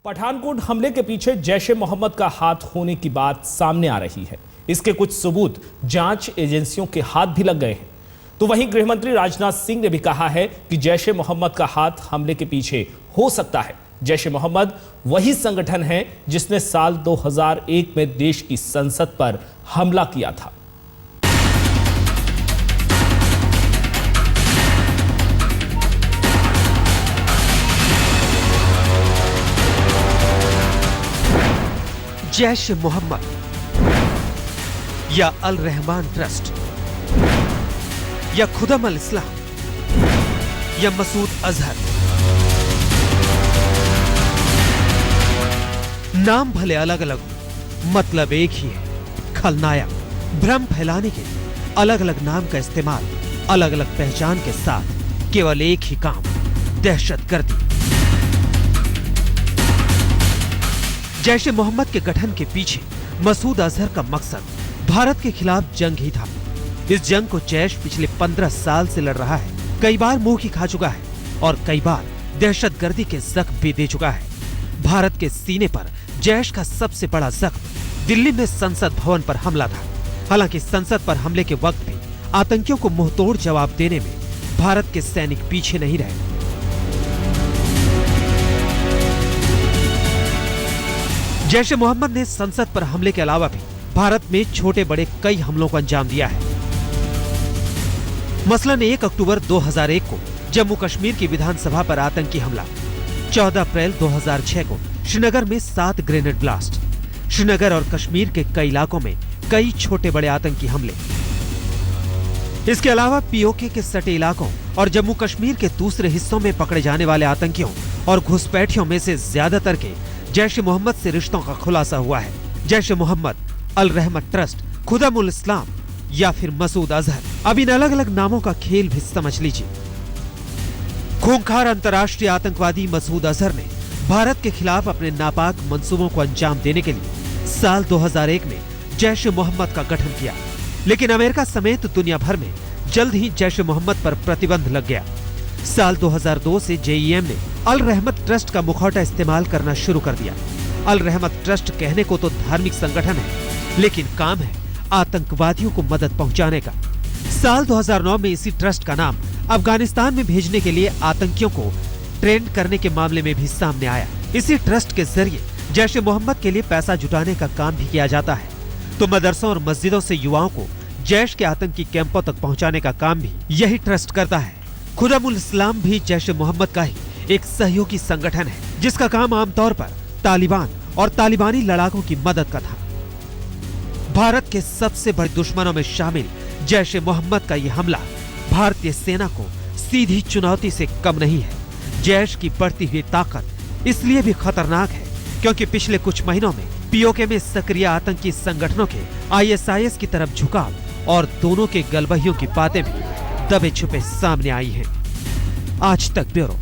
पठानकोट हमले के पीछे जैश ए मोहम्मद का हाथ होने की बात सामने आ रही है। इसके कुछ सबूत जांच एजेंसियों के हाथ भी लग गए हैं। तो वहीं गृहमंत्री राजनाथ सिंह ने भी कहा है कि जैश ए मोहम्मद का हाथ हमले के पीछे हो सकता है। जैश ए मोहम्मद वही संगठन है जिसने साल 2001 में देश की संसद पर हमला किया था। जैश ए मोहम्मद या अल रहमान ट्रस्ट या खुदम अल इस्लाम या मसूद अजहर, नाम भले अलग अलग हो, मतलब एक ही है। खलनायक। भ्रम फैलाने के लिए अलग अलग नाम का इस्तेमाल, अलग अलग पहचान के साथ केवल एक ही काम, दहशतगर्दी। जैश ए मोहम्मद के गठन के पीछे मसूद अजहर का मकसद भारत के खिलाफ जंग ही था। इस जंग को जैश पिछले 15 साल से लड़ रहा है। कई बार मुंह की खा चुका है और कई बार दहशतगर्दी के जख्म भी दे चुका है। भारत के सीने पर जैश का सबसे बड़ा जख्म दिल्ली में संसद भवन पर हमला था। हालांकि संसद पर हमले के वक्त भी आतंकियों को मुंहतोड़ जवाब देने में भारत के सैनिक पीछे नहीं रहे। जैश ए मोहम्मद ने संसद पर हमले के अलावा भी भारत में छोटे बड़े कई हमलों को अंजाम दिया है। मसलन 1 अक्टूबर 2001 को जम्मू कश्मीर की विधानसभा पर आतंकी हमला, 14 अप्रैल 2006 को श्रीनगर में 7 ग्रेनेड ब्लास्ट, श्रीनगर और कश्मीर के कई इलाकों में कई छोटे बड़े आतंकी हमले। इसके अलावा पीओके के सटे इलाकों और जम्मू कश्मीर के दूसरे हिस्सों में पकड़े जाने वाले आतंकियों और घुसपैठियों में से ज्यादातर के जैश ए मोहम्मद से रिश्तों का खुलासा हुआ है। जैश ए मोहम्मद, अल रहमत ट्रस्ट, खुदम उल इस्लाम या फिर मसूद अजहर, अब इन अलग अलग नामों का खेल भी समझ लीजिए। खूंखार अंतर्राष्ट्रीय आतंकवादी मसूद अजहर ने भारत के खिलाफ अपने नापाक मंसूबों को अंजाम देने के लिए साल 2001 में जैश ए मोहम्मद का गठन किया। लेकिन अमेरिका समेत दुनिया भर में जल्द ही जैश ए मोहम्मद पर प्रतिबंध लग गया। साल 2002 से जेईएम ने अल रहमत ट्रस्ट का मुखौटा इस्तेमाल करना शुरू कर दिया। अल रहमत ट्रस्ट कहने को तो धार्मिक संगठन है, लेकिन काम है आतंकवादियों को मदद पहुंचाने का। साल 2009 में इसी ट्रस्ट का नाम अफगानिस्तान में भेजने के लिए आतंकियों को ट्रेंड करने के मामले में भी सामने आया। इसी ट्रस्ट के जरिए जैश ए मोहम्मद के लिए पैसा जुटाने का काम भी किया जाता है। तो मदरसों और मस्जिदों से युवाओं को जैश के आतंकी कैंपों तक पहुँचाने का काम भी यही ट्रस्ट करता है। खुदम उल इस्लाम भी जैश ए मोहम्मद का ही एक सहयोगी संगठन है, जिसका काम आमतौर पर तालिबान और तालिबानी लड़ाकों की मदद का था। भारत के सबसे बड़े दुश्मनों में शामिल जैश ए मोहम्मद का यह हमला भारतीय सेना को सीधी चुनौती से कम नहीं है। जैश की बढ़ती हुई ताकत इसलिए भी खतरनाक है क्योंकि पिछले कुछ महीनों में पीओके में सक्रिय आतंकी संगठनों के आईएसआईएस की तरफ झुकाव और दोनों के गलबहियों की बातें भी दबे छुपे सामने आई हैं। आज तक ब्यूरो।